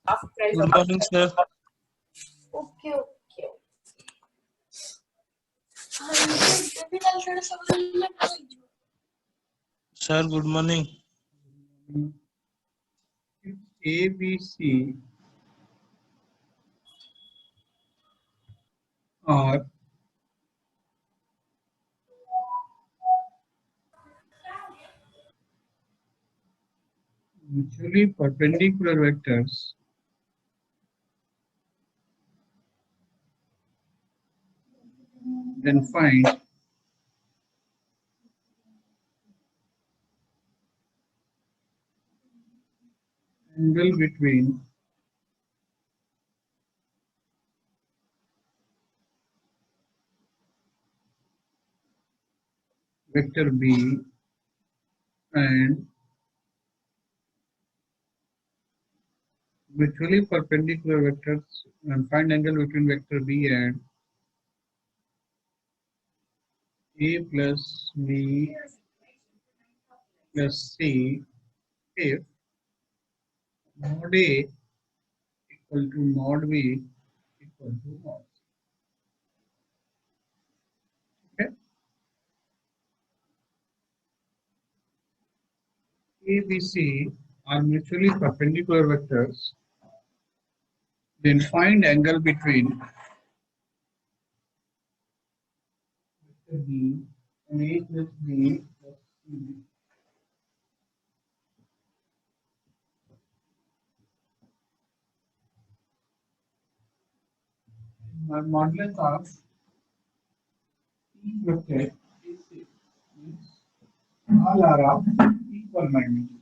Good morning, sir. Okay. Sir, good morning. A, B, C are mutually perpendicular vectors, then find angle between vector B and mutually perpendicular vectors, and find angle between vector B and A plus B plus C if mod A equal to mod B equal to mod C. Okay. A, B, C are mutually perpendicular vectors. Then find angle between vector B and A plus B plus C. Modulus of each vector is all are of equal magnitude.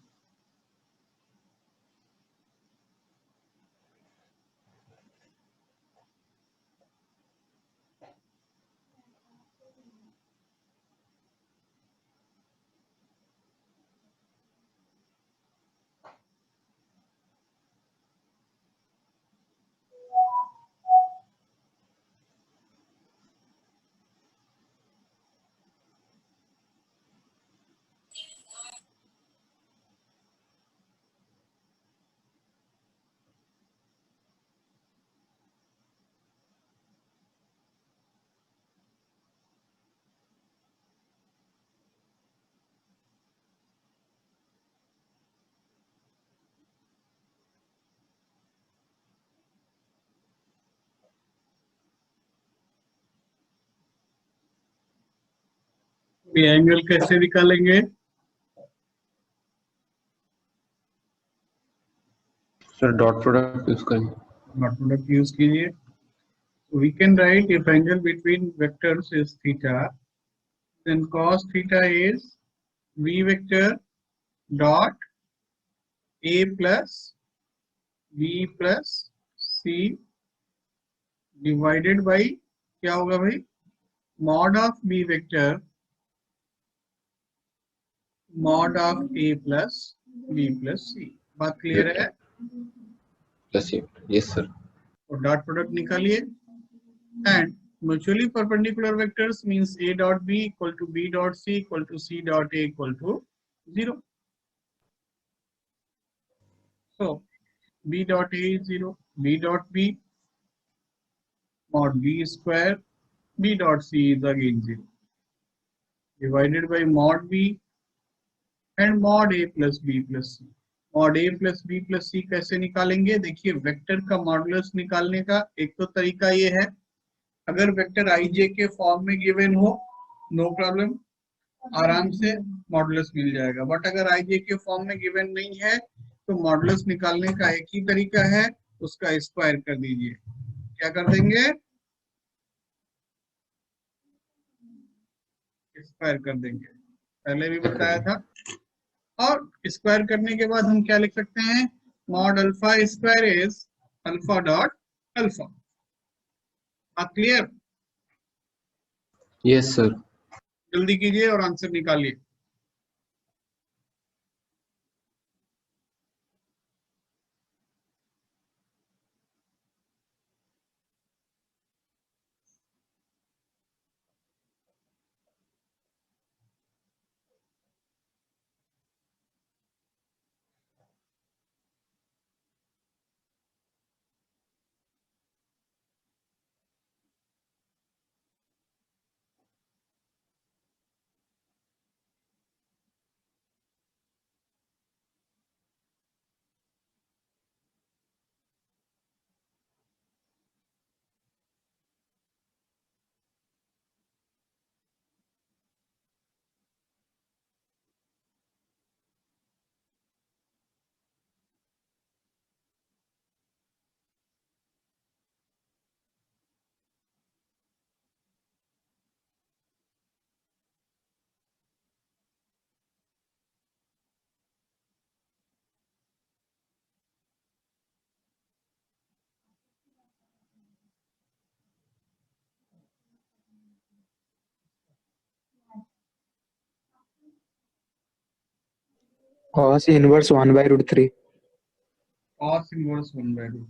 ये angle कैसे निकालेंगे? Sir dot product use करेंगे. Dot product use कीजिए. We can write if angle between vectors is theta, then cos theta is v vector dot a plus b plus c divided by क्या होगा भाई? Mod of b vector mod of a plus b plus c. बात clear है? Plus yes sir. और dot product निकालिए. And mutually perpendicular vectors means a dot b equal to b dot c equal to c dot a equal to 0. So b dot a is 0, b dot b mod b square, b dot c is again 0, divided by mod b and mod a plus b plus c. mod a plus b plus c कैसे निकालेंगे? देखिए vector का modulus निकालने का एक तो तरीका ये है, अगर वेक्टर ij के फॉर्म में गिवन हो नो प्रॉब्लम, आराम से मॉडुलस मिल जाएगा. बट अगर ij के फॉर्म में गिवन नहीं है तो मॉडुलस निकालने का एक ही तरीका है, उसका स्क्वायर कर दीजिए. क्या कर देंगे? स्क्वायर कर देंगे, पहले भी बताया था. और स्क्वायर करने के बाद हम क्या लिख सकते हैं? Mod alpha square is alpha dot alpha. Clear? Yes sir. जल्दी कीजिए और आंसर निकालिए. cos inverse 1 by root 3. cos inverse 1 by root 3.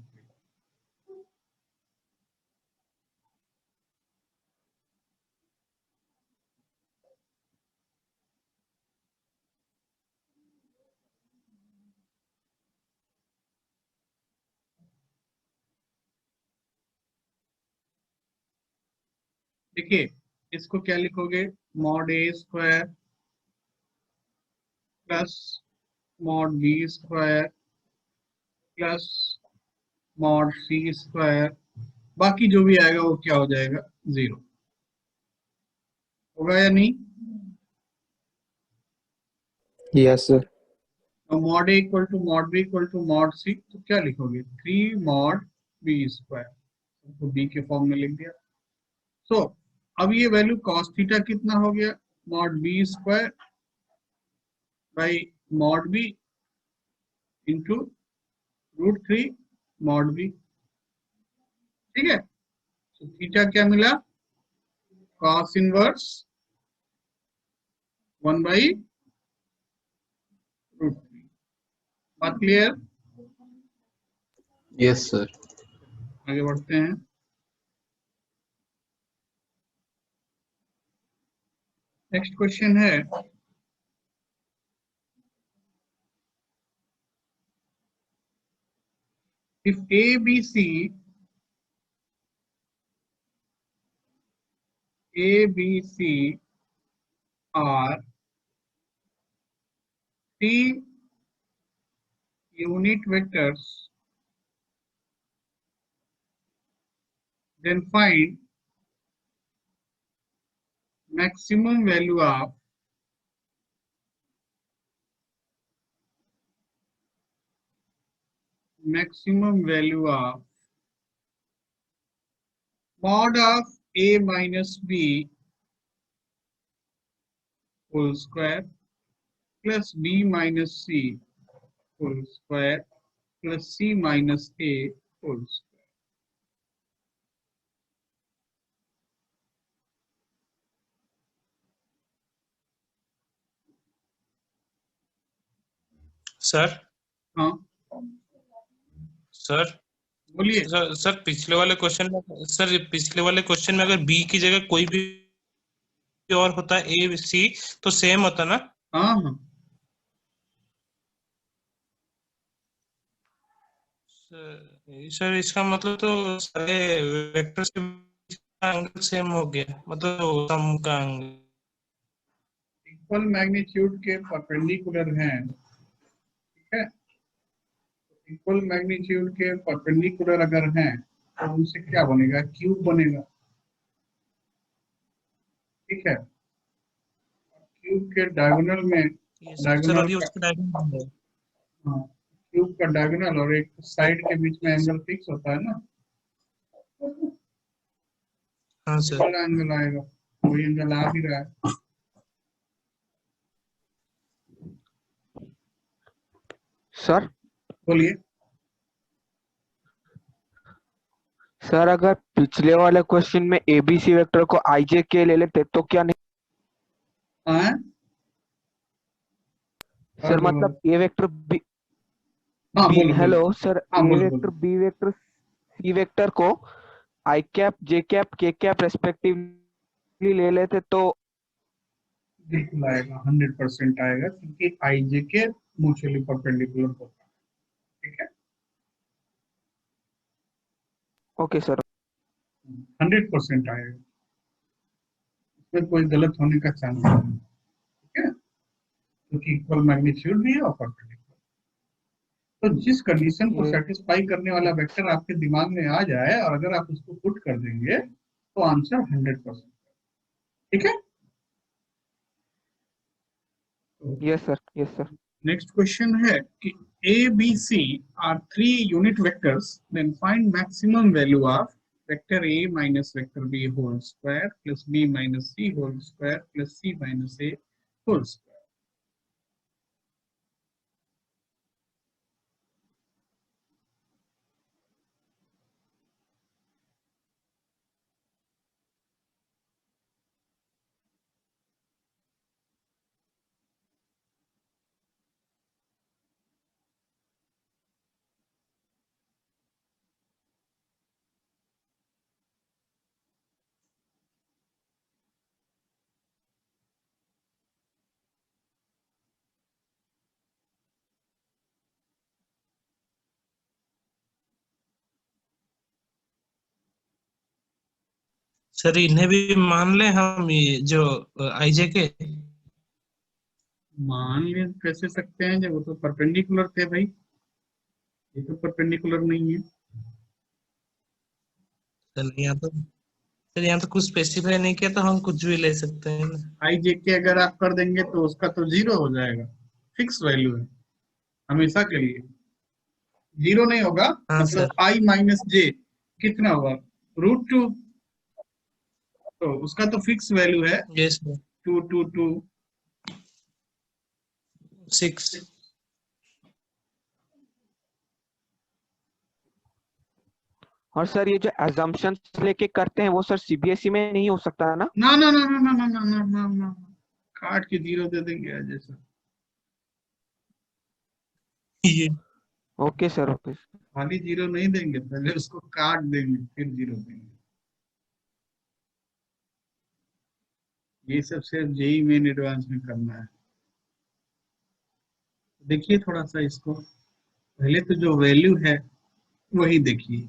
देखिए इसको क्या लिखोगे, मॉड ए square plus mod B square plus mod सी स्क्वायर, बाकी जो भी आएगा वो क्या हो जाएगा, 0 होगा या नहीं। Yes, sir. और mod A equal to mod B equal to mod C, तो क्या लिखोगे, 3 मॉड बी स्क्वायर, तो बी के फॉर्म में लिख दिया। सो अब ये वैल्यू cos थीटा कितना हो गया, mod B square by mod B into root 3 mod B, ठीक है। तो थीटा क्या मिला, cos इनवर्स 1 बाई रूट 3। बात क्लियर, Yes, sir. आगे बढ़ते हैं। नेक्स्ट क्वेश्चन है, if ABC are 3 unit vectors, then find maximum value of mod of A minus B whole square plus B minus C whole square plus C minus A whole square. Sir हाँ sir बोलिए। Sir पिछले वाले question में, sir पिछले वाले question में अगर B की जगह कोई भी और होता है ए सी तो सेम होता ना। हाँ हाँ सर इसका मतलब तो सारे वेक्टर्स के बीच का एंगल सेम हो गया, मतलब सम का एंगल। इक्वल मैग्नीट्यूड के परपेंडिकुलर हैं, ठीक है। इक्वल मैग्नीट्यूड के परपेंडिकुलर अगर हैं तो उनसे क्या बनेगा, क्यूब बनेगा, ठीक है। क्यूब के डायगोनल में, ये सर डायगोनल अभी का, उसका डायग्राम है। हाँ क्यूब का डायगोनल और एक साइड के बीच में एंगल फिक्स होता है ना, हाँ सर। बड़ा एंगल आएगा, वही एंगल आ भी रहा है। सर बोलिए। सर अगर पिछले वाले क्वेश्चन में एबीसी वेक्टर को आईजे के ले लेते तो क्या नहीं, हाँ सर बोलो। मतलब ए वेक्टर बी हाँ बी बोलो बोलो। हेलो सर, हाँ ए बोलो वेक्टर बोलो। बी वेक्टर सी वेक्टर को आई कैप जे कैप के कैप रेस्पेक्टिवली ले लेते तो बिल्कुल आएगा, 100% आएगा, क्योंकि आई जे के म्यूचुअली परपेंडिकुलर होता है, ठीक है। Okay sir. 100% आएगा, इसमें कोई गलत होने का चांस नहीं है, ठीक है, क्योंकि इक्वल मैग्नीट्यूड भी है और परपेंडिकुलर। तो जिस कंडीशन को ये सेटिस्फाई करने वाला वेक्टर आपके दिमाग में आ जाए और अगर आप उसको पुट कर देंगे तो आंसर 100%, ठीक है। Yes sir, yes sir. Next question है कि A B C are 3 unit vectors, then find maximum value of vector A minus vector B whole square plus B minus C whole square plus C minus A whole square. Sir इन्हें भी मान ले हम, ये जो IJ के। मान ले कैसे सकते हैं जब वो तो परपेंडिकुलर थे भाई, ये तो परपेंडिकुलर नहीं है। सर यहाँ तो सर यहाँ तो कुछ स्पेसिफाई नहीं किया, तो हम कुछ भी ले सकते हैं ना। आई जे के अगर आप कर देंगे तो उसका तो जीरो हो जाएगा, फिक्स वैल्यू है हमेशा के लिए, जीरो नहीं होगा। हाँ मतलब सर। आई माइनस जे कितना होगा, √2, तो उसका तो फिक्स वैल्यू है यस सर। 222। 6। और सर ये जो assumptions लेके करते हैं वो सर सीबीएसई में नहीं हो सकता है ना? ना ना ना ना ना ना ना ना ना ना, काट के जीरो दे देंगे आज जैसा। ये ओके सर, ओके। खाली जीरो नहीं देंगे, पहले उसको काट देंगे फिर जीरो देंगे। ये सब सिर्फ जेई मेन एडवांस में करना है। देखिए थोड़ा सा इसको, पहले तो जो वैल्यू है वही देखिए।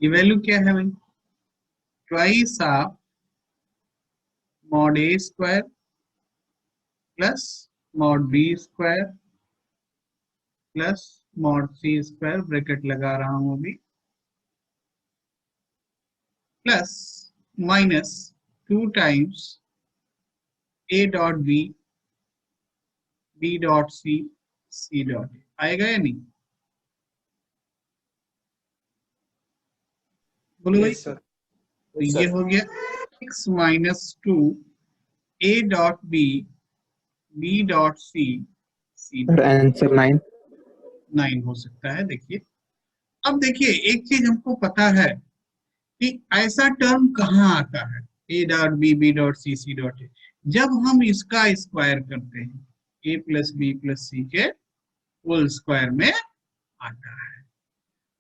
ये वैल्यू क्या है भाई, twice of mod A square plus mod B square plus mod C square, bracket लगा रहा हूं अभी, plus minus 2 times A dot B, B dot C, C dot A. आएगा या नहीं, बोलो भाई। Yes sir. तो ये हो गया x minus 2 A dot B, B dot C, C sir answer 9। 9 हो सकता है। देखिए अब देखिए एक चीज हमको पता है कि ऐसा टर्म कहाँ आता है, A dot B, B dot C, C dot A, जब हम इसका स्क्वायर करते हैं, A plus B plus C के होल स्क्वायर में आता है।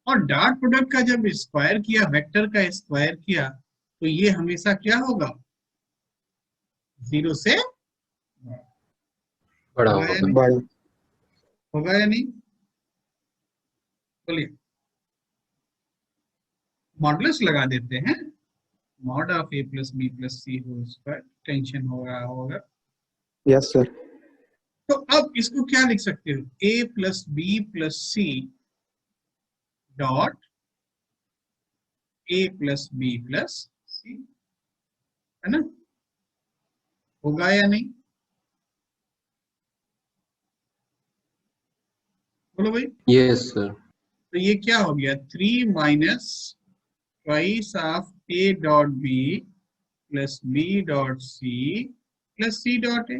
और डॉट प्रोडक्ट का जब स्क्वायर किया, वेक्टर का स्क्वायर किया, तो ये हमेशा क्या होगा, जीरो से बड़ा होगा या होगा। नहीं, बड़ा। होगा या नहीं, बोलिए। मॉडुलस लगा देते हैं, mod of a plus B plus c whole square, tension हो रहा होगा। Yes sir. तो अब इसको क्या लिख सकते हो, a plus B plus C dot a plus B plus c, है ना, होगा या नहीं, बोलो भाई। Yes sir. तो ये क्या हो गया, 3 minus twice of a dot B plus B dot C plus C dot a,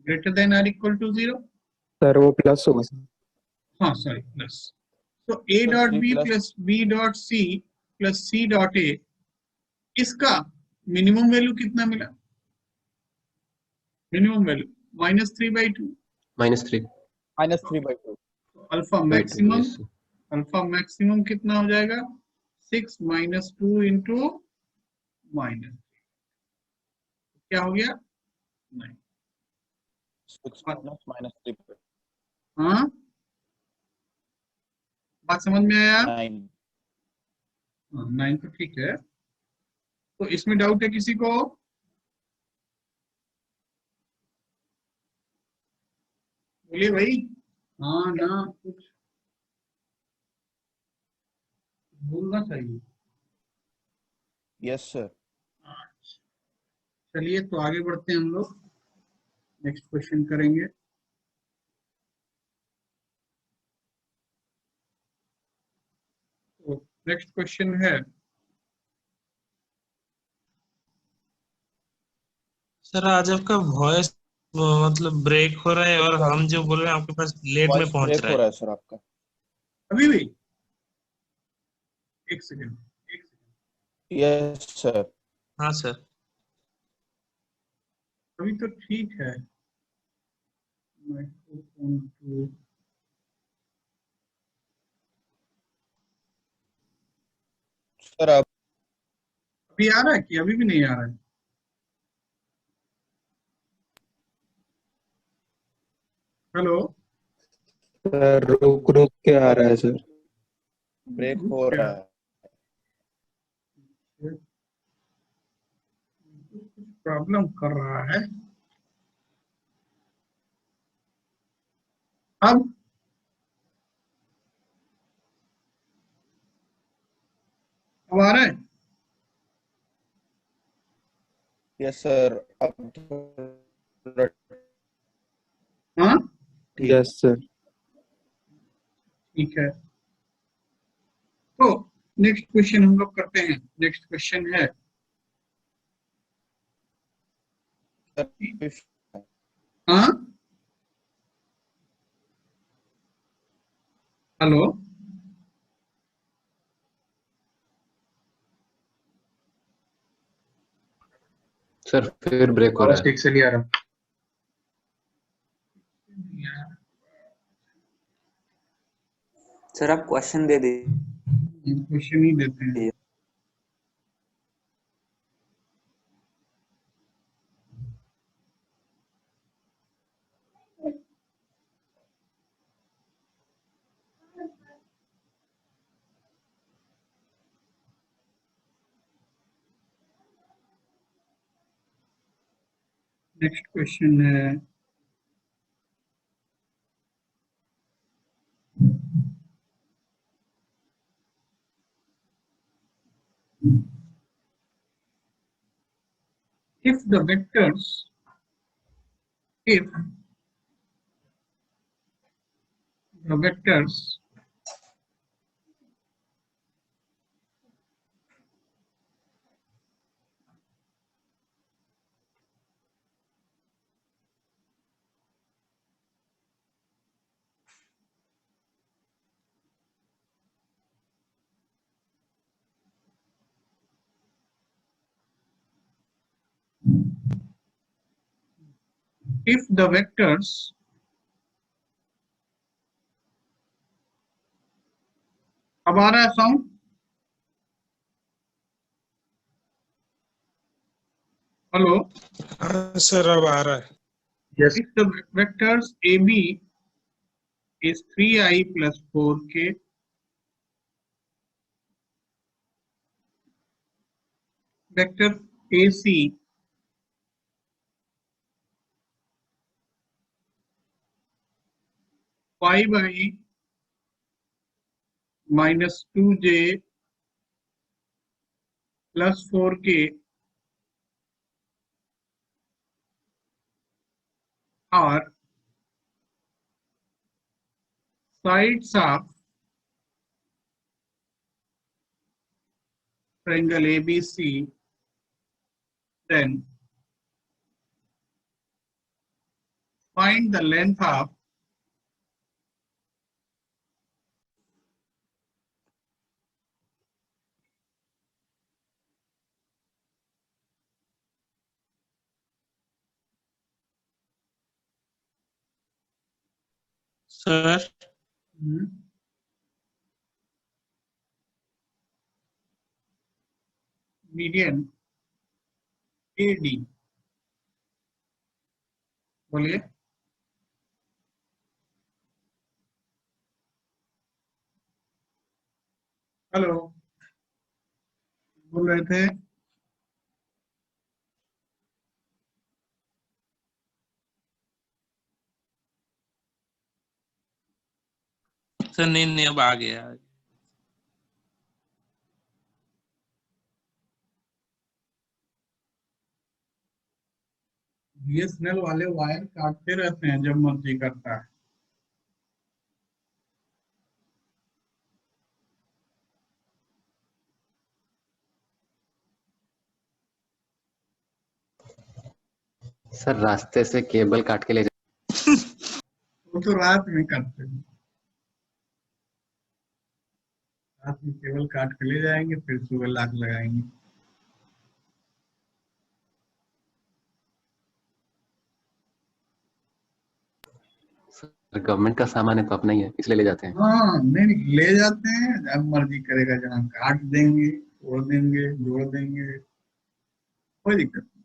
greater than or equal to 0। Sir वो प्लस होगा सर। हाँ सॉरी, प्लस। तो A dot B plus B dot C plus C dot A, इसका minimum value कितना मिला, minimum value -3/2, -3/2। -3/2। Alpha maximum, yes sir. Alpha maximum कितना हो जाएगा, 6 माइनस 2 इंटू माइनस, क्या हो गया 9। 6 -3/2। हाँ बात समझ में आया, 9। 9 तो ठीक है। तो इसमें डाउट है किसी को, बोलिए भाई। हाँ ना, कुछ बोलना चाहिए। Yes sir. चलिए तो आगे बढ़ते हैं हम लोग, नेक्स्ट क्वेश्चन करेंगे। तो नेक्स्ट क्वेश्चन है, सर आज आपका वॉइस मतलब ब्रेक हो रहा है, और हम जो बोल रहे हैं आपके पास लेट में वॉइस पहुंच ब्रेक रहा हो रहा है। है सर आपका। अभी भी एक सेकंड, एक सेकंड, यस सर। हाँ सर। अभी तो ठीक है। माइक्रोफोन टू, सर आप अभी आ रहा है कि अभी भी नहीं आ रहा है, हेलो। सर रुक रुक के आ रहा है सर। ब्रेक हो रहा है। प्रॉब्लम कर रहा है। अब आ रहा है? यस सर, अब थोड़ा हाँ ठीक। Yes sir. ठीक है, तो नेक्स्ट क्वेश्चन हम लोग करते हैं। नेक्स्ट क्वेश्चन है, हाँ हेलो, सर फिर ब्रेक हो रहा आवाज है। ठीक से नहीं आ रहा। सर आप क्वेश्चन दे दीजिए। क्वेश्चन ही देते हैं। नेक्स्ट क्वेश्चन है, if the vectors, if the vectors if the vectors अब आ रहा है साउंड? हेलो, हाँ सर अब आ रहा है। yes. If the vectors AB is 3i plus 4k, vector AC y by minus 2j plus 4k are sides of triangle ABC, then find the length of sir median AD। बोलिए। Hello, बोल रहे थे? Sir नहीं नहीं अब आ गया। BSNL वाले wire काटते रहते हैं जब मर्जी करता है। सर रास्ते से केबल काट के ले वो तो रात में करते हैं, रात में केबल काट के ले जाएंगे, फिर सुबह लाख लगाएंगे। सर गवर्नमेंट का सामान है तो अपना ही है इसलिए ले जाते हैं। हाँ नहीं नहीं, ले जाते हैं, जब मर्जी करेगा, जहाँ काट देंगे, तोड़ देंगे, जोड़ देंगे, कोई दिक्कत नहीं।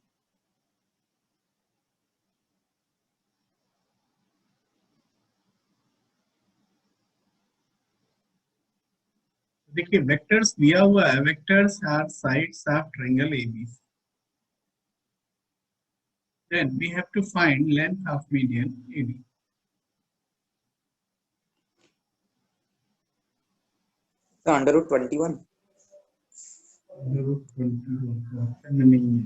देखिए वेक्टर्स दिया हुआ है, vectors are sides of triangle ABC. Then we have to find length of median AB. So under root 21. Root 21 option में नहीं है.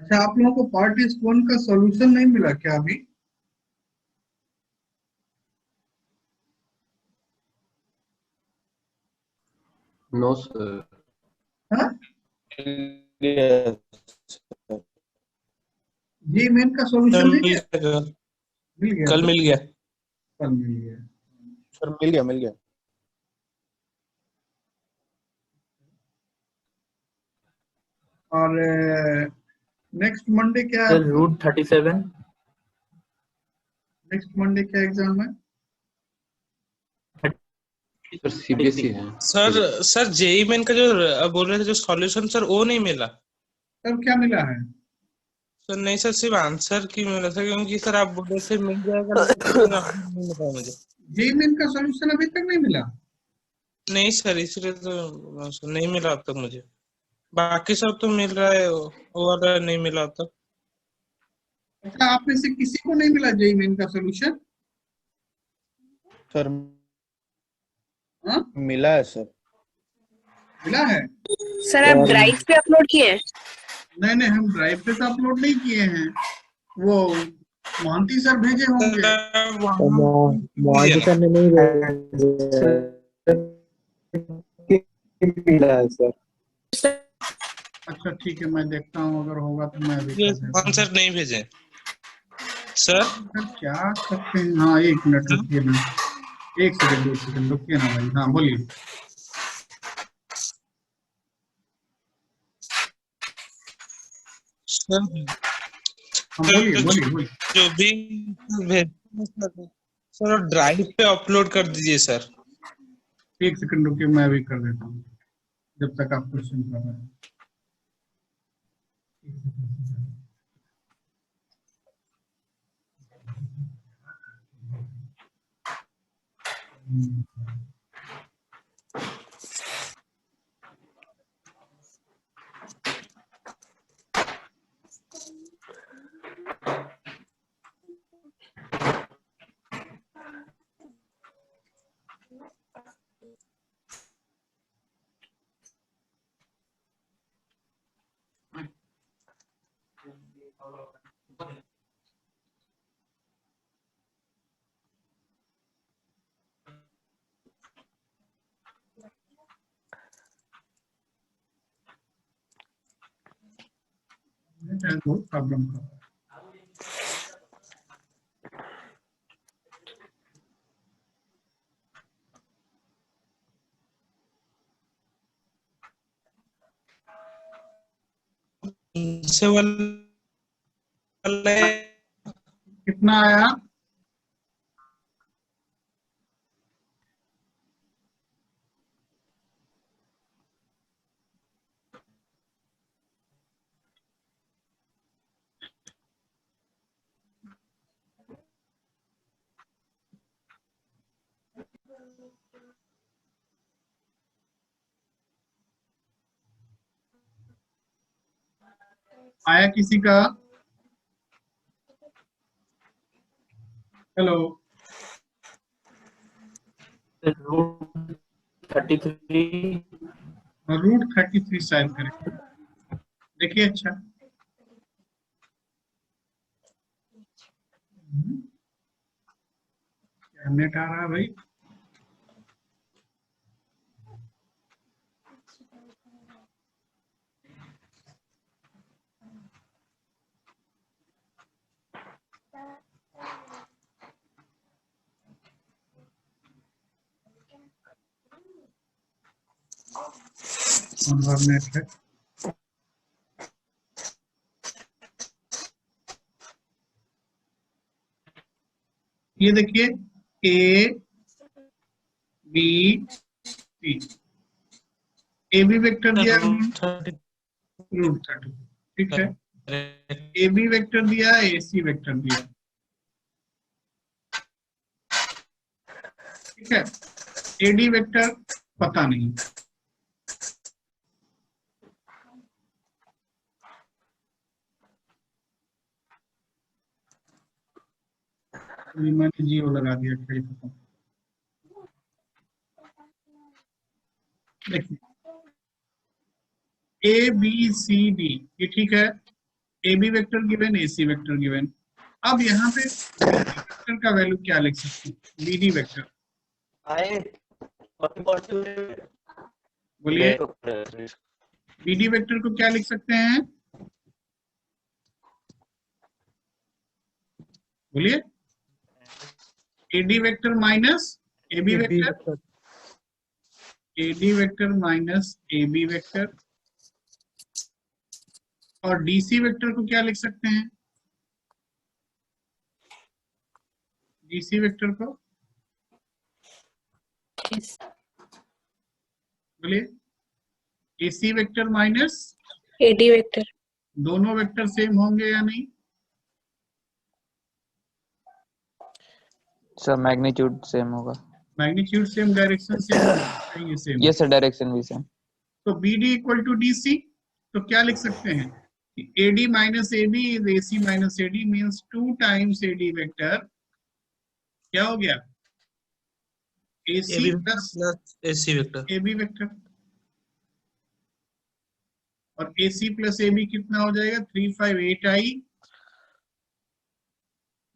अच्छा, आप लोगों को पार्ट टेस्ट 1 का सॉल्यूशन नहीं मिला क्या अभी? No sir. हाँ, Yes, sir. जी मेन का सॉल्यूशन नहीं है? मिल गया कल तो? मिल गया कल मिल गया. सर मिल गया, मिल गया. और नेक्स्ट मंडे क्या? Sir root 37. नेक्स्ट मंडे क्या एग्जाम है? सर CBSE है. सर जेई मेन का जो बोल रहे थे जो सॉल्यूशन सर वो नहीं मिला तब क्या मिला है? सर। नहीं सर, सिर्फ आंसर की मिला था, क्योंकि सर आप बोल रहे थे मिल जाएगा, लेकिन अभी नहीं मिला मुझे। जी मेन का सॉल्यूशन अभी तक नहीं मिला? नहीं सर, इसलिए तो सर नहीं मिला अब तक मुझे। बाकी सब तो मिल रहा है, वो वाला नहीं मिला अब तक। अच्छा, आप में से किसी को नहीं मिला जेई मेन का सॉल्यूशन? सर हाँ, मिला है सर. मिला है? सर आप ड्राइव पे अपलोड किए हैं? नहीं नहीं, हम ड्राइव पे तो अपलोड नहीं किए हैं, वो मोहंती सर भेजे होंगे. मोहन सर ने नहीं मिला है सर. अच्छा ठीक है, मैं देखता हूँ, अगर होगा तो मैं अभी कर देता हूँ. आंसर नहीं भेजे सर। सर क्या करते हैं? हाँ, एक मिनट रुकिए ना, एक सेकंड रुकिए ना भाई. हाँ बोलिए. सर हाँ बोलिए बोलिए बोलिए. जो भी भेज सर ड्राइव पे अपलोड कर दीजिए सर। एक सेकंड रुकिए, मैं अभी कर देता हूँ जब तक आप क्वेश्चन कर रहे हैं. बहुत प्रॉब्लम कर रहा है. से वाले कितना आया? आया किसी का? हेलो. रूट 33. रूट 33 शायद करें. देखिए. अच्छा, क्या नेट आ रहा है भाई? नेट है. ये देखिए A B C, A B vector दिया √30, ठीक है। ए बी वेक्टर दिया, ए सी वेक्टर दिया, ठीक है। ए डी वेक्टर पता नहीं, मैंने जीरो लगा दिया, क्या पता। देखिए ए बी सी डी, ये ठीक है। A B vector given, A C vector given. अब यहाँ पे वेक्टर का वैल्यू क्या लिख सकते हैं? बी डी वेक्टर, बोलिए बी डी वेक्टर को क्या लिख सकते हैं? बोलिए A D vector minus A B vector, A D vector minus A B vector. और डी सी वेक्टर को क्या लिख सकते हैं? डी सी वेक्टर को बोलिए A C vector minus AD vector. दोनों वेक्टर सेम होंगे या नहीं? सर मैग्नीट्यूड सेम होगा। मैग्नीट्यूड सेम, डायरेक्शन सेम, ये सेम। यस सर, डायरेक्शन भी सेम। तो B D equal to D C, तो क्या लिख सकते हैं? A D minus A B is A C minus A D, means 2 times A D vector क्या हो गया? A C plus A C vector, A B vector. और A C plus A B कितना हो जाएगा? 3 5 8 आई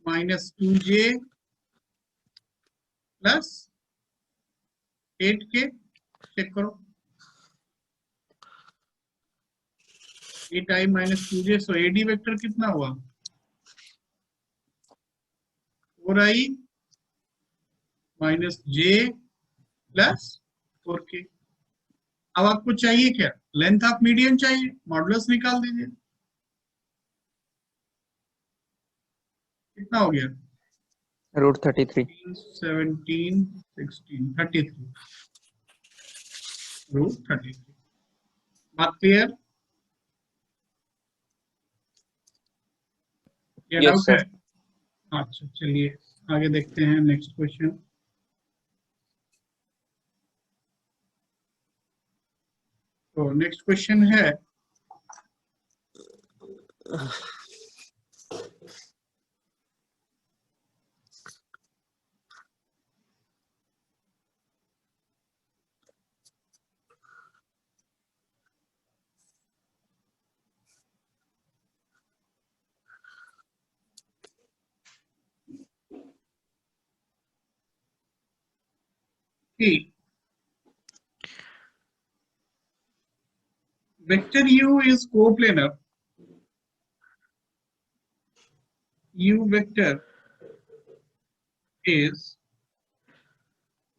minus 2j plus 8k। Check करो, 8i minus 2j, सो AD vector कितना हुआ? 4i minus j plus 4k। अब आपको चाहिए क्या? लेंथ ऑफ मीडियन चाहिए, मॉडुलस निकाल दीजिए। कितना हो गया? √33। 17 16 33, √33। बात क्लियर? ये Yes, डाउट sir. है? अच्छा चलिए आगे देखते हैं नेक्स्ट क्वेश्चन। तो नेक्स्ट क्वेश्चन है कि vector u is coplanar, u vector is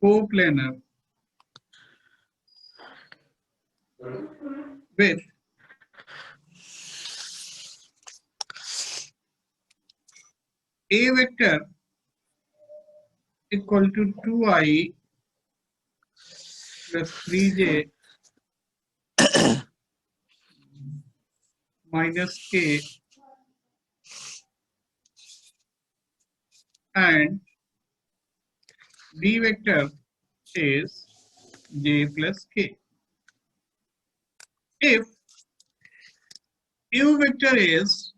coplanar with a vector equal to 2i plus 3j minus k and b vector is j plus k. If u vector is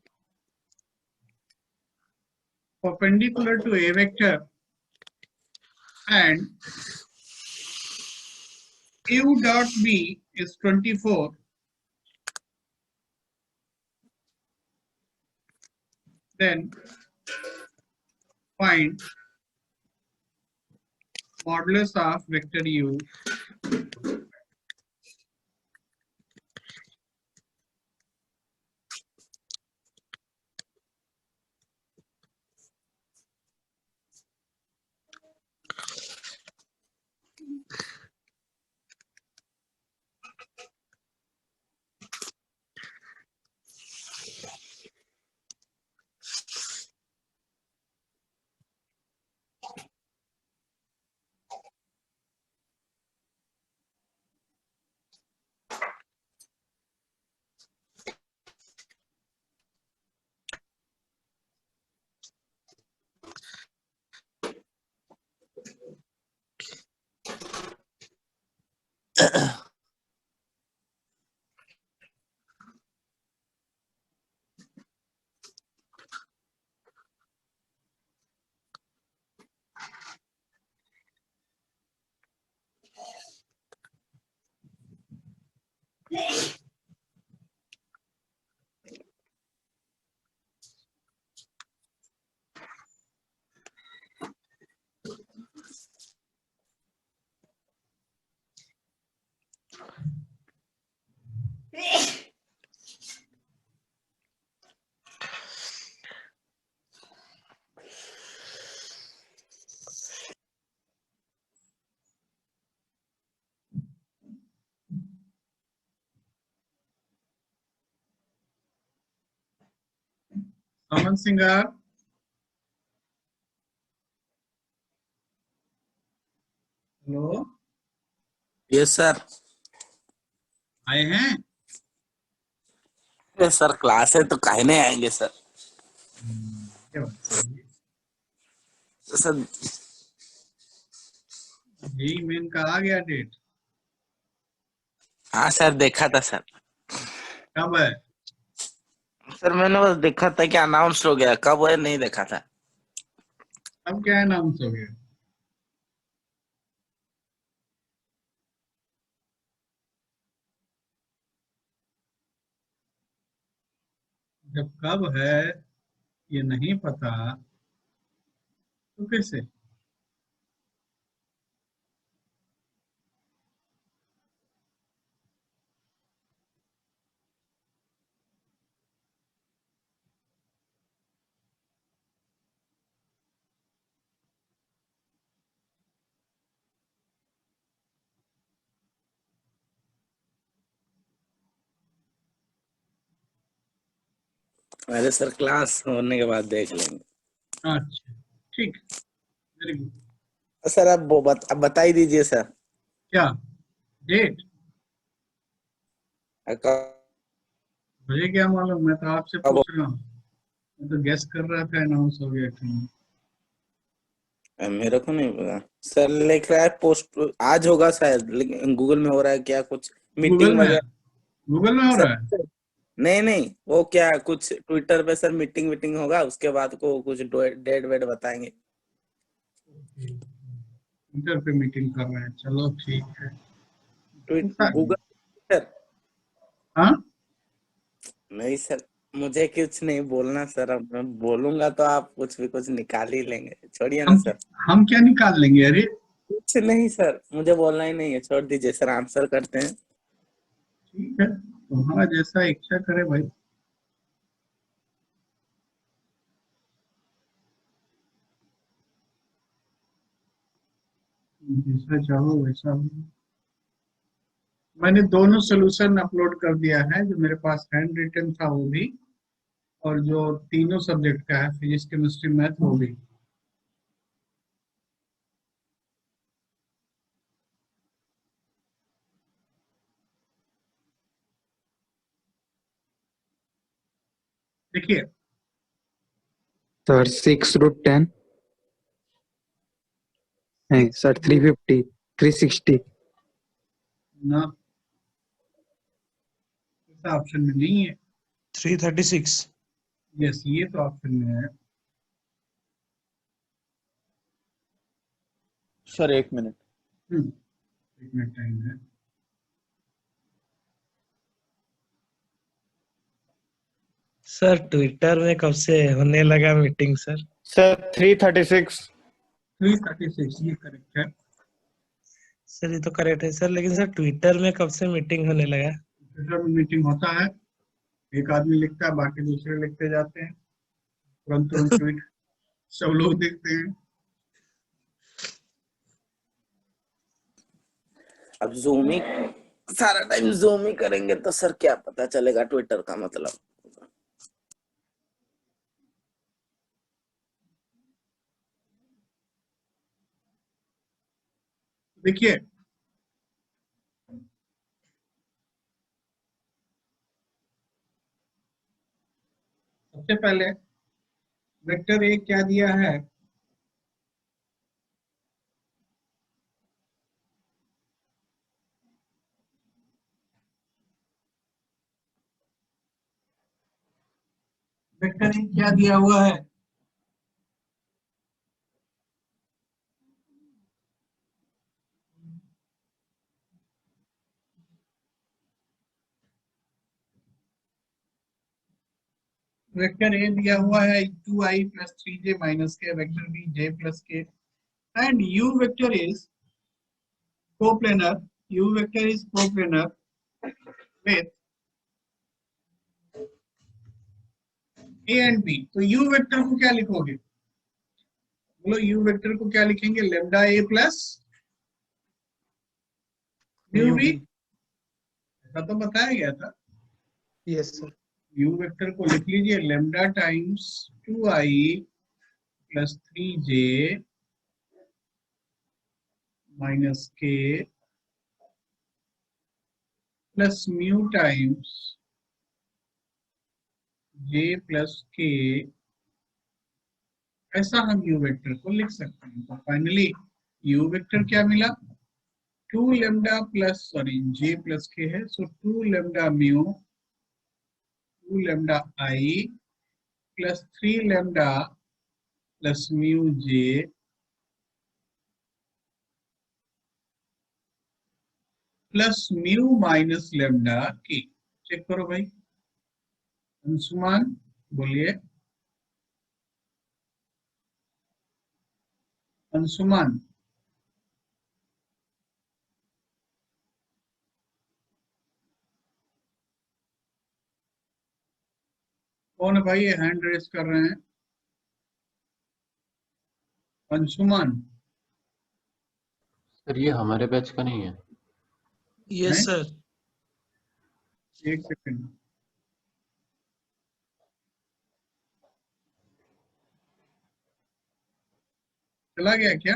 perpendicular to a vector and u dot b is 24, then find modulus of vector u अमन सिंगार, hello, yes sir. आए हैं? Sir class है तो काहे नहीं आएंगे sir. क्या बात है? सर जेई मेन का आ गया डेट? हाँ सर देखा था सर। कब है? सर मैंने बस देखा था कि अनाउंस हो गया, कब है नहीं देखा था। अब क्या अनाउंस हो गया? जब कब है ये नहीं पता तो कैसे? अरे सर क्लास होने के बाद देख लेंगे। अच्छा ठीक, वेरी गुड। सर आप आप बता ही दीजिए सर। क्या डेट? कब मुझे क्या मालूम, मैं तो आपसे पूछ रहा हूँ। मैं तो गेस कर रहा था अनाउंस हो गया कि मेरे को नहीं पता सर। लिख रहा है पोस्ट आज होगा शायद, लेकिन गूगल में हो रहा है क्या कुछ गूगल मीटिंग में। वगैरह। गूगल में हो रहा है? सर नहीं नहीं, वो क्या कुछ ट्विटर पे सर मीटिंग वीटिंग होगा, उसके बाद को कुछ डेट वेट बताएंगे। ट्विटर पे मीटिंग कर रहे हैं, चलो ठीक है। Google sir. हाँ नहीं सर मुझे कुछ नहीं बोलना सर, अब मैं बोलूंगा तो आप कुछ भी कुछ निकाल ही लेंगे, छोड़िए ना सर। हम क्या निकाल लेंगे? अरे कुछ नहीं सर, मुझे बोलना ही नहीं है, छोड़ दीजिए सर, आंसर करते हैं। ठीक है, तुम्हारा जैसा इच्छा करे भाई। जैसा चाहो वैसा हो। मैंने दोनों सोल्यूशन अपलोड कर दिया है, जो मेरे पास हैंड रिटन था वो भी, और जो तीनों सब्जेक्ट का है, फिजिक्स केमिस्ट्री मैथ, वो भी। देखिए सर 6√10 नहीं सर 350 360 ना, ऐसा ऑप्शन में नहीं है। 336। यस, ये तो ऑप्शन में है। Sir 1 minute. 1 मिनट टाइम है। सर ट्विटर में कब से होने लगा मीटिंग सर? सर 336। 336 ये करेक्ट है। सर ये तो करेक्ट है सर, लेकिन सर ट्विटर में कब से मीटिंग होने लगा? ट्विटर में मीटिंग होता है, एक आदमी लिखता है, बाकी दूसरे लिखते जाते हैं, तुरंत तुरंत ट्वीट सब लोग देखते हैं। अब जूम ही सारा टाइम जूम ही करेंगे तो सर क्या पता चलेगा ट्विटर का मतलब। देखिए सबसे पहले वेक्टर ए क्या दिया है? वेक्टर ए क्या दिया हुआ है? वेक्टर ए दिया हुआ है 2i + 3j - k, vector B j + k, and u vector is coplanar. U vector is coplanar with a and b. तो u वेक्टर को क्या लिखोगे? बोलो, u वेक्टर को क्या लिखेंगे? Lambda a plus mu b, ऐसा तो बताया गया था। Yes sir. यू वेक्टर को लिख लीजिए lambda times 2i plus 3j minus k plus mu times j plus k, ऐसा हम यू वेक्टर को लिख सकते हैं। तो फाइनली यू वेक्टर क्या मिला, 2 lambda plus sorry j plus k है, so 2 lambda mu 2 lambda i plus 3 lambda plus mu j plus mu minus lambda k। Check करो भाई, अंशुमान बोलिए, अंशुमान कौन है भाई, हैंड रेस कर रहे हैं? अंशुमान सर ये हमारे बैच का नहीं है। Yes sir. एक सेकंड, चला गया क्या?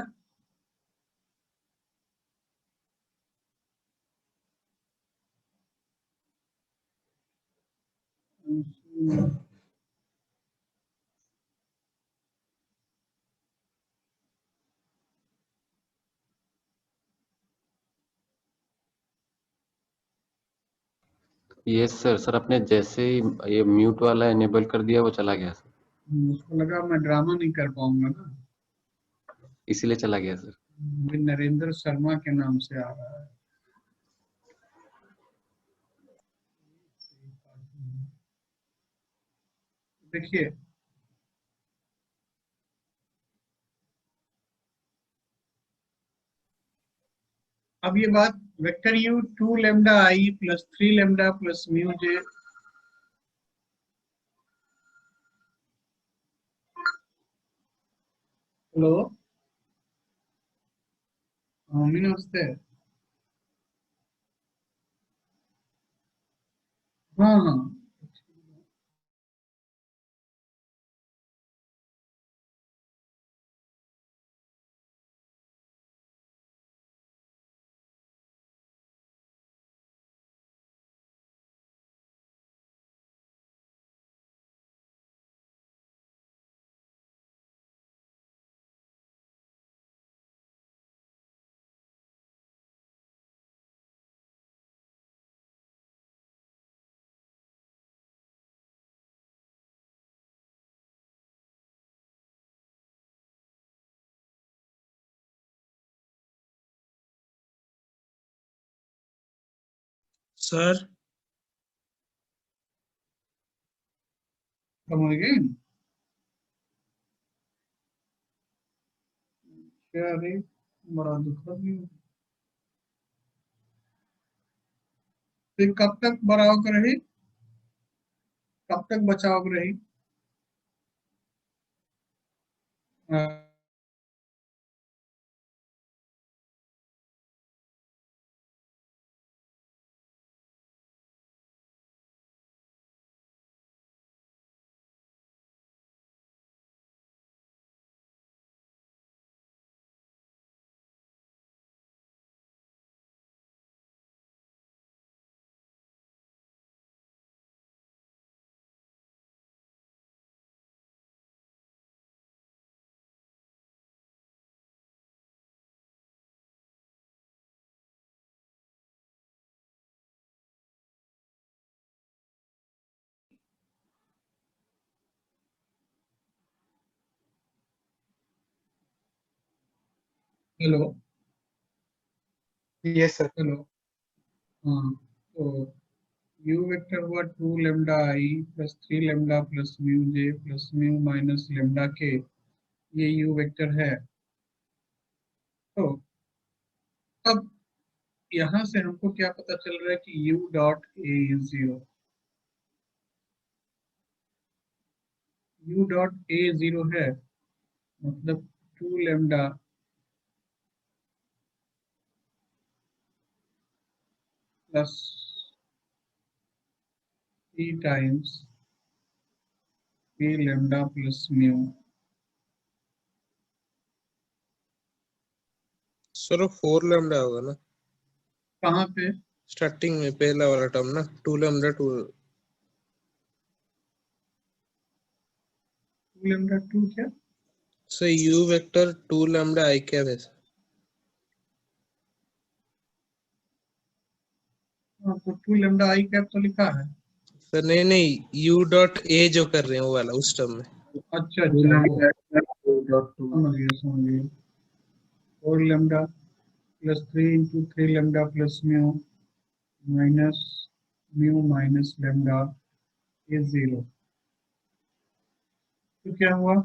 ये सर आपने जैसे ही ये म्यूट वाला इनेबल कर दिया वो चला गया सर, मुझको लगा मैं ड्रामा नहीं कर पाऊंगा ना, इसीलिए चला गया सर। ये नरेंद्र शर्मा के नाम से आ रहा है। देखिए अब ये बात, vector you 2 lambda I plus 3 lambda plus mu J, hello हाँ नमस्ते, हाँ हाँ सर come again, क्या रे, बड़ा दुखद भी है। फिर कब तक बचाव रही, कब तक बचाव रही? Hello, yes sir. हेलो, हाँ तो यू वेक्टर हुआ 2 lambda I plus 3 lambda plus mu J plus mu minus lambda के, ये यू वेक्टर है। तो अब यहाँ से हमको क्या पता चल रहा है कि u dot A is 0, u dot A 0 है, मतलब 2 lambda plus 3 times k lambda plus mu. Sir 4 lambda होगा ना कहाँ पे? स्टार्टिंग में पहला वाला टर्म ना 2 लैम्डा 2 लैम्डा 2 क्या? Sir u vector 2 lambda i cap है हाँ, तो 2 लैम्डा आई कैप तो लिखा है। सर। नहीं u डॉट a जो कर रहे हैं वो वाला उस टर्म में। अच्छा अच्छा, समझ गया। 4 lambda plus 3 into 3 lambda plus mu minus lambda ये 0। तो क्या हुआ?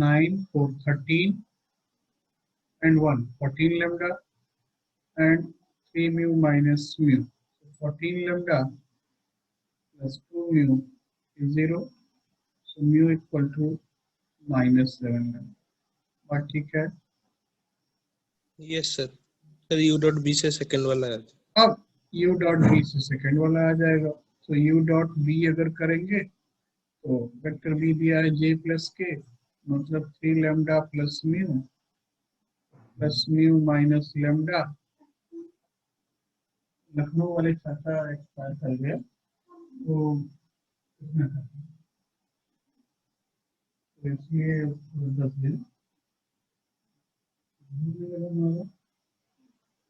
9 4 13 and 1 14 lambda and 3 mu minus mu. So 14 lambda plus 2 mu is 0. So mu equal to minus 7 lambda. बात ठीक है? Yes sir. Sir u dot b से second वाला है। अब u डॉट b से सेकंड वाला आ जाएगा। तो u डॉट b अगर करेंगे तो वेक्टर b दिया है j प्लस के, मतलब 3 lambda plus mu minus lambda. Lucknow वाले चाचा एक्सपायर कर गया तो इसलिए 10 दिन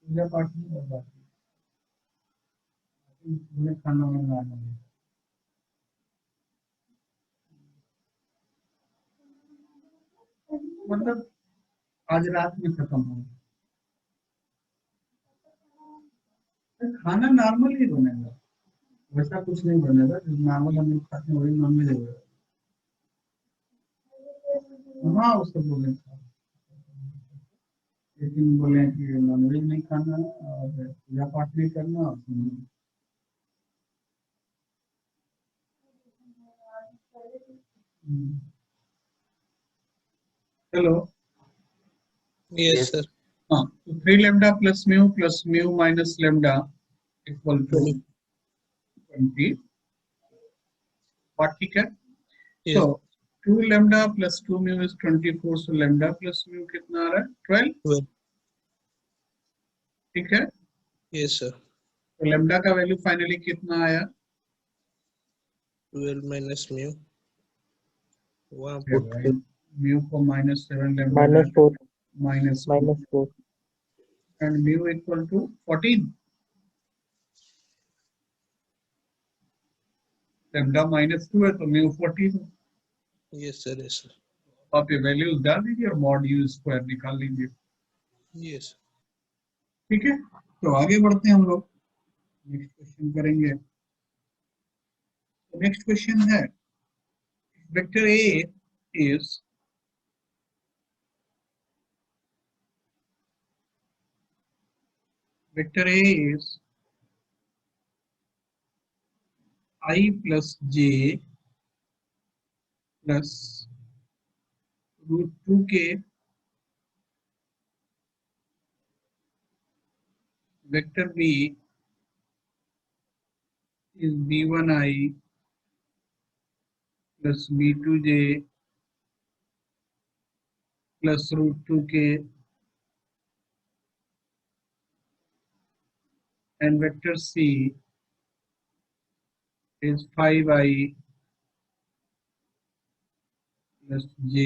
पूजा पाठ में और बाकी खाना वाना आना है। मतलब आज रात में खत्म हो। खाना नॉर्मल ही बनेगा, वैसा कुछ नहीं बनेगा। जो नॉर्मल हम लोग खाते हैं वही नॉनवेज होगा। हाँ वो सब बोले, लेकिन बोले कि नॉनवेज नहीं खाना और पूजा पाठ नहीं करना। चलो यस सर। हाँ, तो 3 lambda plus mu minus lambda equal to 20। बात ठीक है? तो 2 lambda plus 2 mu is 24। So lambda plus mu कितना आ रहा है? 12। ठीक है? Yes sir. तो लैम्डा का वैल्यू फाइनली कितना आया? 12 माइनस म्यू वहाँ म्यू को -7 lambda -4 -4 and mu equal to 14। Lambda -2 है तो म्यू 14 है। Yes sir. Yes sir. आप ये वैल्यूज डाल दीजिए और मॉड यू स्क्वायर निकाल लीजिए। यस। ठीक है, तो आगे बढ़ते हैं हम लोग, नेक्स्ट क्वेश्चन करेंगे। नेक्स्ट क्वेश्चन है vector A is I plus j plus √2k vector b is b1i plus b2j plus √2k and vector c is 5i plus j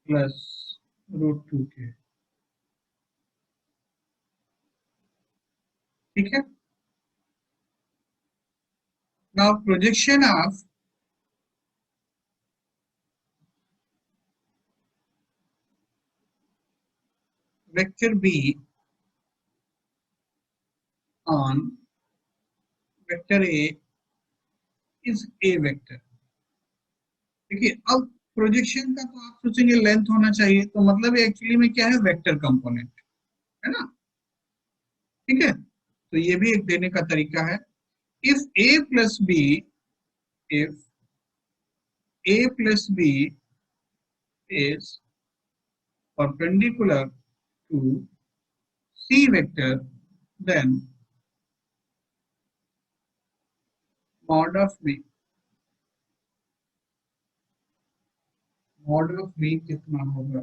plus √2k। ठीक है? Now projection of vector b on vector a is a vector। देखिए, अब projection का तो आप सोचेंगे length होना चाहिए, तो मतलब एक्चुअली में क्या है? वेक्टर कंपोनेंट है ना। ठीक है, तो ये भी एक देने का तरीका है। If a plus b is perpendicular to c vector, then mod of b कितना होगा?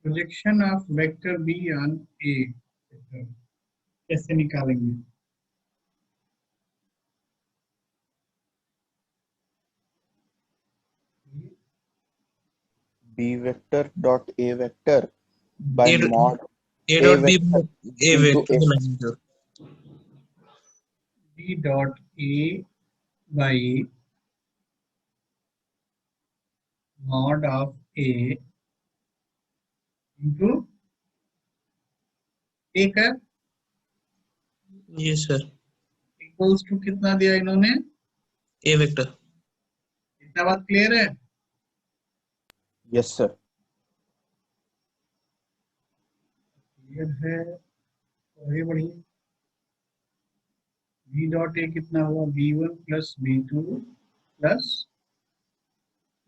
Projection of vector b on a कैसे निकालेंगे? B vector dot A vector by mod A dot B vector A into vector A. बनाएंगे। B dot A by mod of A into A cap yes sir. Equals to कितना दिया इन्होंने? A vector. इतना बात clear है? Yes sir. Clear है तो ये बढ़िया। B डॉट A कितना हुआ? B1 plus B2 plus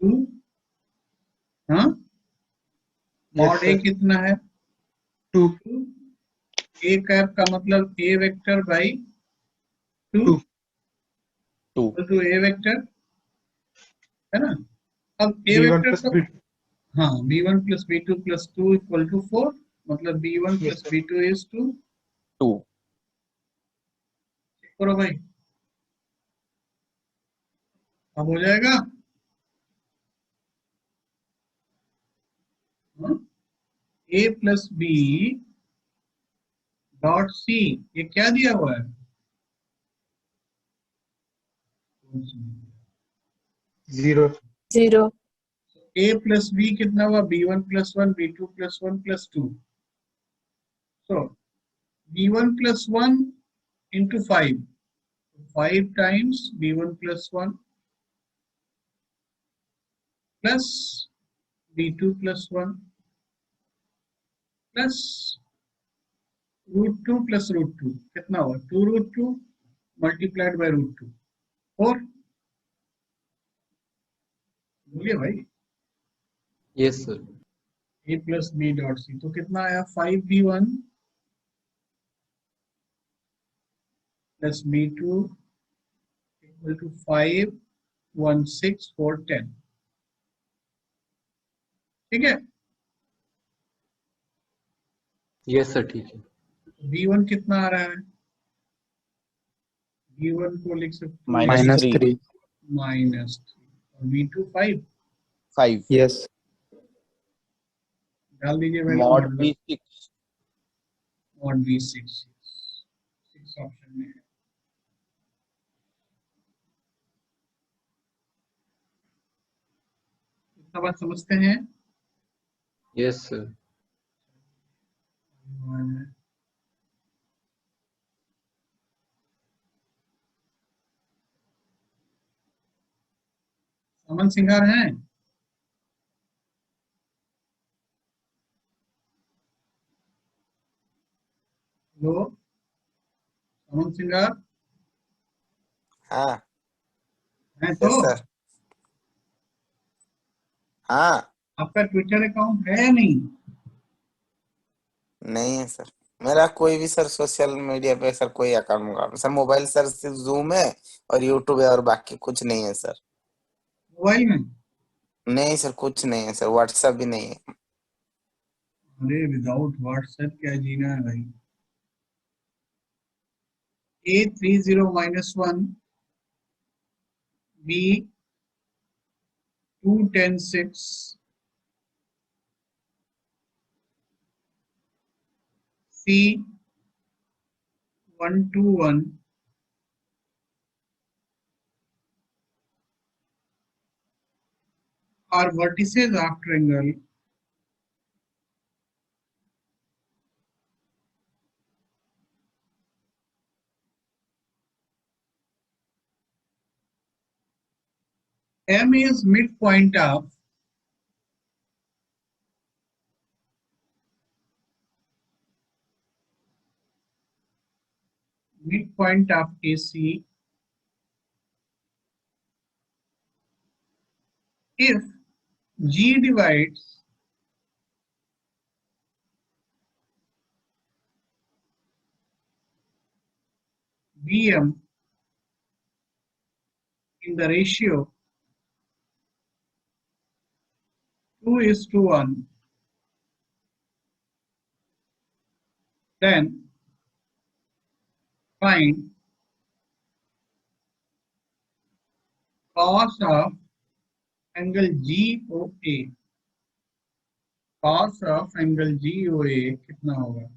2। हाँ, मॉड A कितना है? 2। A कैप का मतलब A vector by 2 to A vector है ना। अब A वेक्टर को हाँ B1 plus B2 plus 2 equal to 4, मतलब B1 plus B2 is 2। Check करो भाई, अब हो जाएगा। A plus B dot C, ये क्या दिया हुआ है? जीरो। A प्लस B कितना हुआ? B1 plus 1 B2 plus 1 plus 2। सो B1 plus 1 into 5, 5 times B1 plus 1 plus B2 plus 1 plus √2 plus √2 कितना हुआ? 2√2 मल्टीप्लाइड बाय √2 4। बोलिए भाई। Yes sir. A plus B dot C तो कितना आया? 5B1 plus B2 equal to 5 1 6 4 10। ठीक है। यस सर ठीक है। B1 कितना आ रहा है? B1 को लिख सकते हैं -3 और B2 5। यस डाल दीजिए भाई। Mod B6 mod B6 6 option में है। समझते हैं? Yes sir. अमन सिंगार हैं? हेलो अमन सिंगार हाँ हैं यस तो? सर। हाँ आपका ट्विटर अकाउंट है या नहीं? नहीं है सर, मेरा कोई भी सर सोशल मीडिया पे सर कोई अकाउंट सर, मोबाइल सर सिर्फ जूम है और यूट्यूब है और बाकी कुछ नहीं है सर। मोबाइल में? नहीं सर कुछ नहीं है सर, व्हाट्सएप भी नहीं है। अरे विदाउट व्हाट्सएप क्या जीना है भाई? A30-1 B2106 C121 are vertices of triangle M is midpoint of AC if G divides BM in the ratio 2:1, then find cos of angle GOA. Cos of angle GOA कितना होगा?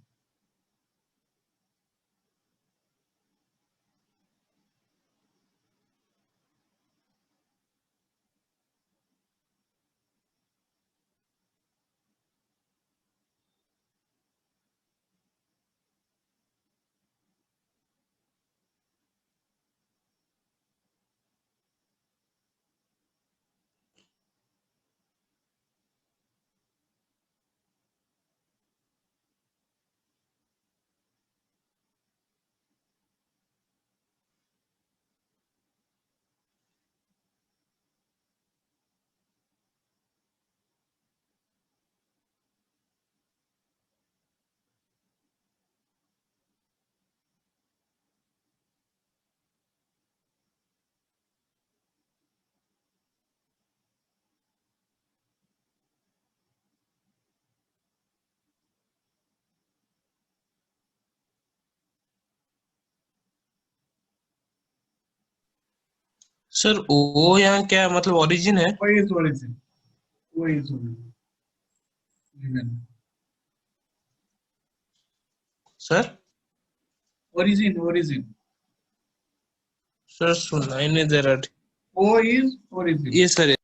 Sir वो यहाँ क्या मतलब origin है? Where is origin? Where is origin? Given. Sir Origin. Sir सुनाई नहीं दे रहा। O is origin. ये सर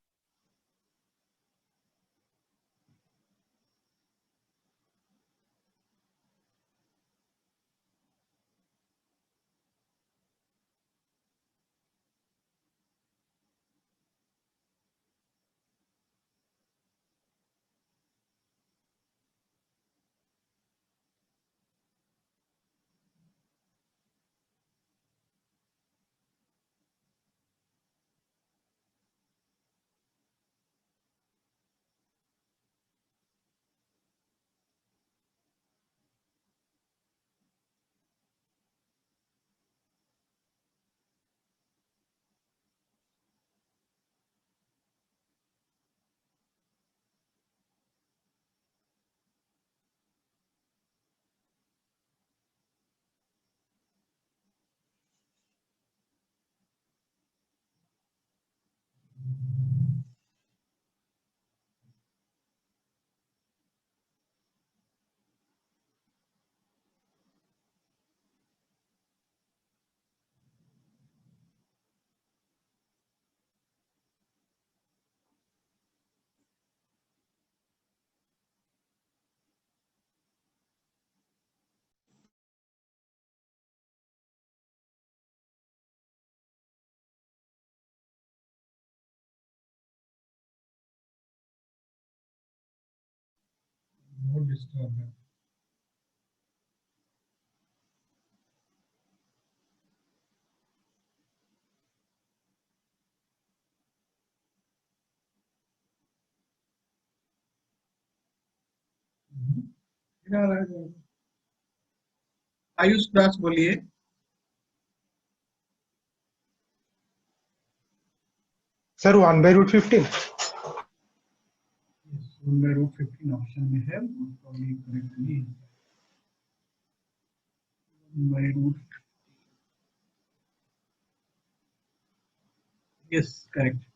डिस्टर्ब है। फिर आ रहा है। आयुष दास बोलिए। सर 1/√15। 1/√15 ऑप्शन में है, प्रॉब्ली करेक्ट नहीं है। 1/√15 यस करेक्ट।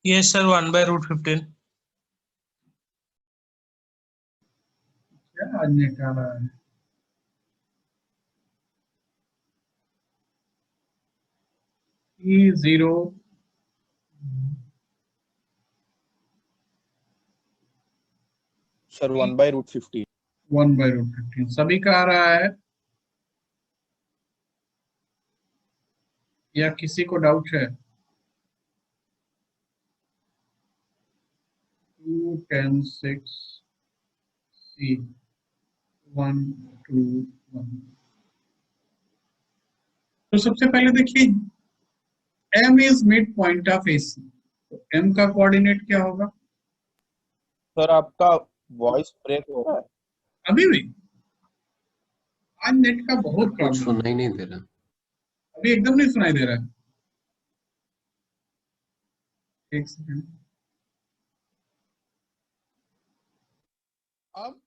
Yes, sir. 1/√15. क्या आज निकाला है? E0 sir 1/√15। 1/√15 सभी का आ रहा है या किसी को डाउट है? 2 10 6 C 1 2 1। तो सबसे पहले देखिए M is mid point of AC, तो M का कोऑर्डिनेट क्या होगा? सर आपका वॉइस ब्रेक हो रहा है। अभी भी आज नेट का बहुत कुछ प्रॉब्लम है। सुनाई नहीं दे रहा। अभी एकदम नहीं सुनाई दे रहा है। एक सेकंड। अब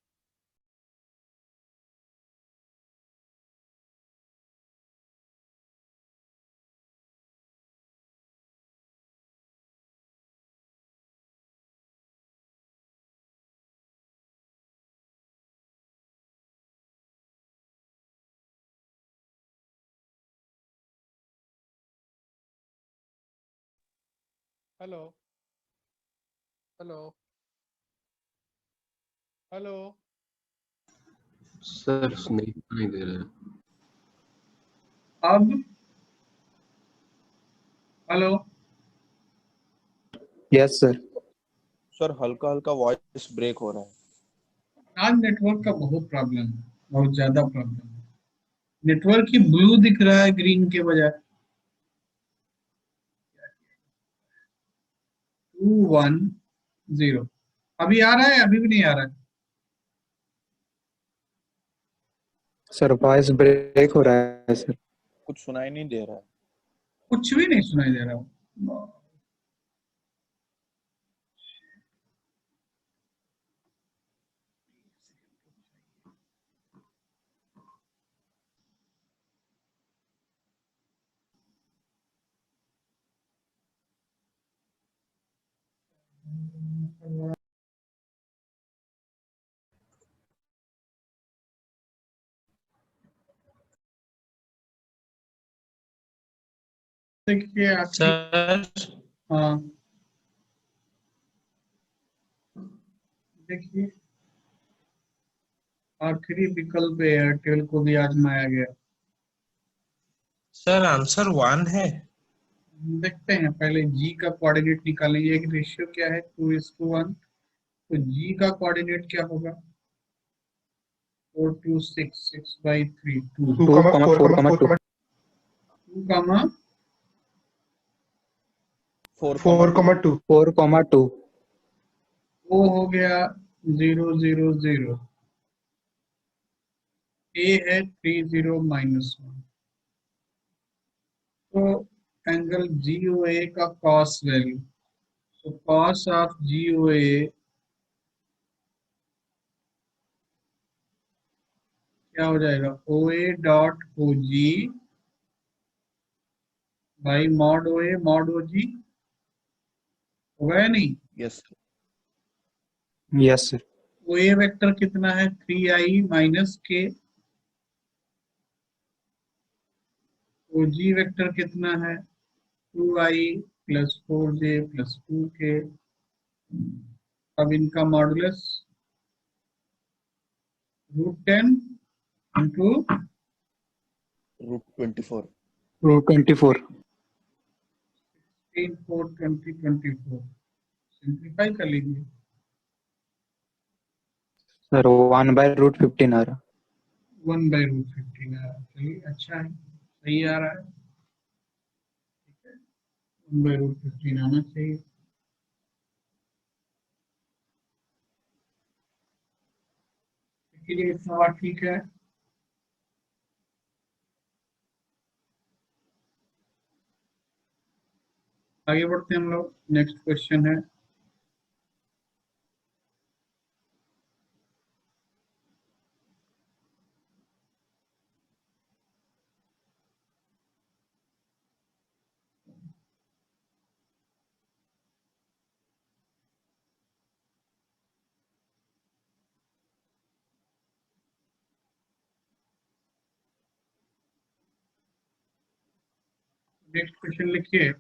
हेलो हेलो हेलो सर नहीं सुनाई दे रहा है। अब हेलो यस सर। सर हल्का हल्का वॉइस ब्रेक हो रहा है। आज नेटवर्क का बहुत प्रॉब्लम है, बहुत ज्यादा प्रॉब्लम है। नेटवर्क ही ब्लू दिख रहा है ग्रीन के बजाय। 210 अभी आ रहा है, अभी भी नहीं आ रहा है। सर वॉइस ब्रेक हो रहा है सर। कुछ सुनाई नहीं दे रहा है। कुछ भी नहीं सुनाई दे रहा। देखिए आखिरी, Sir. हाँ देखिए आखिरी विकल्प एयरटेल को भी आजमाया गया। सर आंसर 1 है। देखते हैं, पहले जी का कोऑर्डिनेट निकालेंगे। एक रेशियो क्या है 2:1, तो जी का कोऑर्डिनेट क्या होगा? 4 2 6 6/3 2 2,4,2 2 कामा 4,2 4,2 वो हो गया 0 0 0। ए है 30 -1। तो एंगल GOA का कॉस वैल्यू, तो कॉस ऑफ GOA क्या हो जाएगा? OA dot OG by mod OA mod OG होगा या नहीं? Yes Yes, sir. वो ए वेक्टर कितना है 3i माइनस के, वो जी वेक्टर कितना है 2i plus 4j plus 2k। अब इनका मॉडुलस √10 इंटू √24। √24। 16 4 20 24 सिंप्लीफाई कर लीजिए। सर 1/√15 आ रहा। 1/√15 आ रहा है। चलिए अच्छा है, सही आ रहा है। 1/√15 आना चाहिए। ये सवाल ठीक है। आगे बढ़ते हैं हम लोग। नेक्स्ट क्वेश्चन है नेक्स्ट क्वेश्चन लिखिए।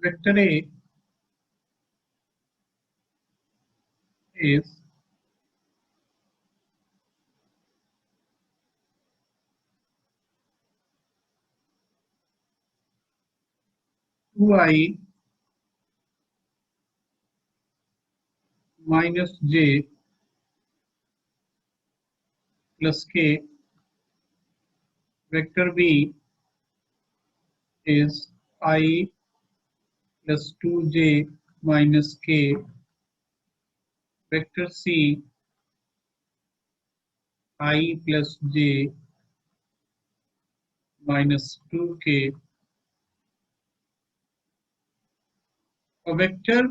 Vector A is (2i minus j plus k). Vector b is I plus 2j minus k. Vector c I plus j minus 2k. A vector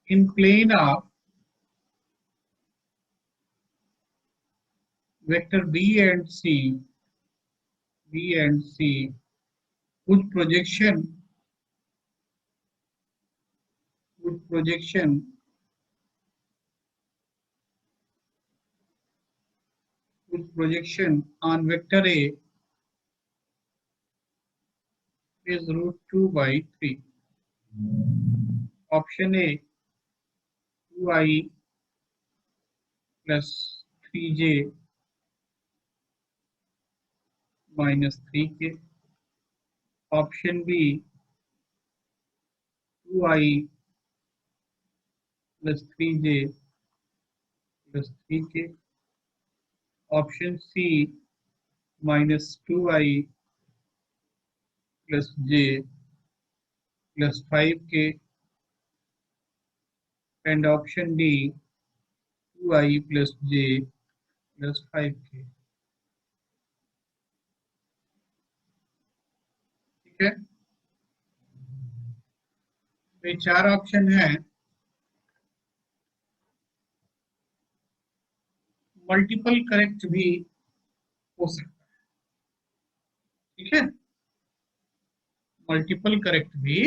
in plane of vector b and c whose projection on vector a is √2/3. Option A 2i plus 3j minus 3k. Option B 2i plus 3j plus 3k. Option C minus 2i plus j plus 5k. And option D 2i plus j plus 5k. ठीक है, ये चार option है। Multiple correct भी हो सकता है, ठीक है, मल्टीपल करेक्ट भी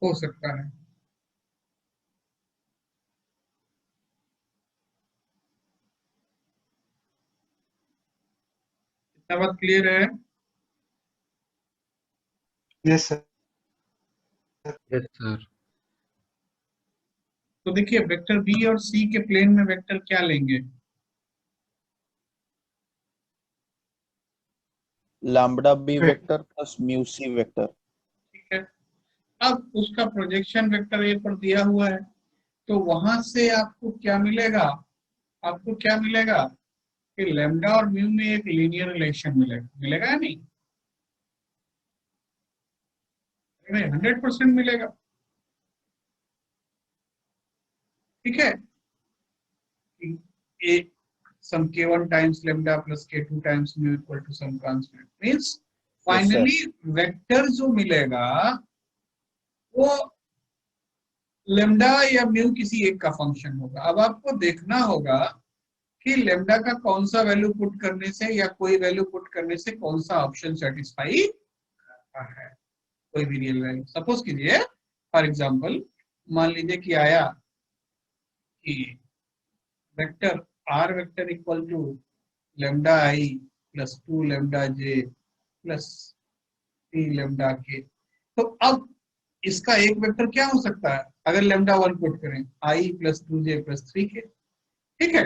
हो सकता है। इतना बात क्लियर है? Yes, sir. Yes sir. तो देखिए वेक्टर बी और सी के प्लेन में वेक्टर क्या लेंगे? Lambda B vector plus mu C vector. ठीक है, अब उसका प्रोजेक्शन वेक्टर ए पर दिया हुआ है, तो वहां से आपको क्या मिलेगा? आपको क्या मिलेगा कि लैम्डा और म्यू में एक लीनियर रिलेशन मिलेगा। मिलेगा या नहीं? 100% मिलेगा। ठीक है, ए सम k1 times lambda plus k2 times mu equal to some constant means finally vector जो मिलेगा वो लेमडा या म्यू किसी एक का फंक्शन होगा। अब आपको देखना होगा कि लेमडा का कौन सा वैल्यू पुट करने से या कोई वैल्यू पुट करने से कौन सा ऑप्शन सेटिस्फाई करता है, कोई भी रियल वैल्यू। सपोज कीजिए फॉर एग्जांपल मान लीजिए कि आया कि vector R vector equal to lambda I plus 2 lambda J plus 3 lambda K. तो अब इसका एक वेक्टर क्या हो सकता है अगर लेमडा 1 पुट करें, आई प्लस 2 जे प्लस 3 के, ठीक है।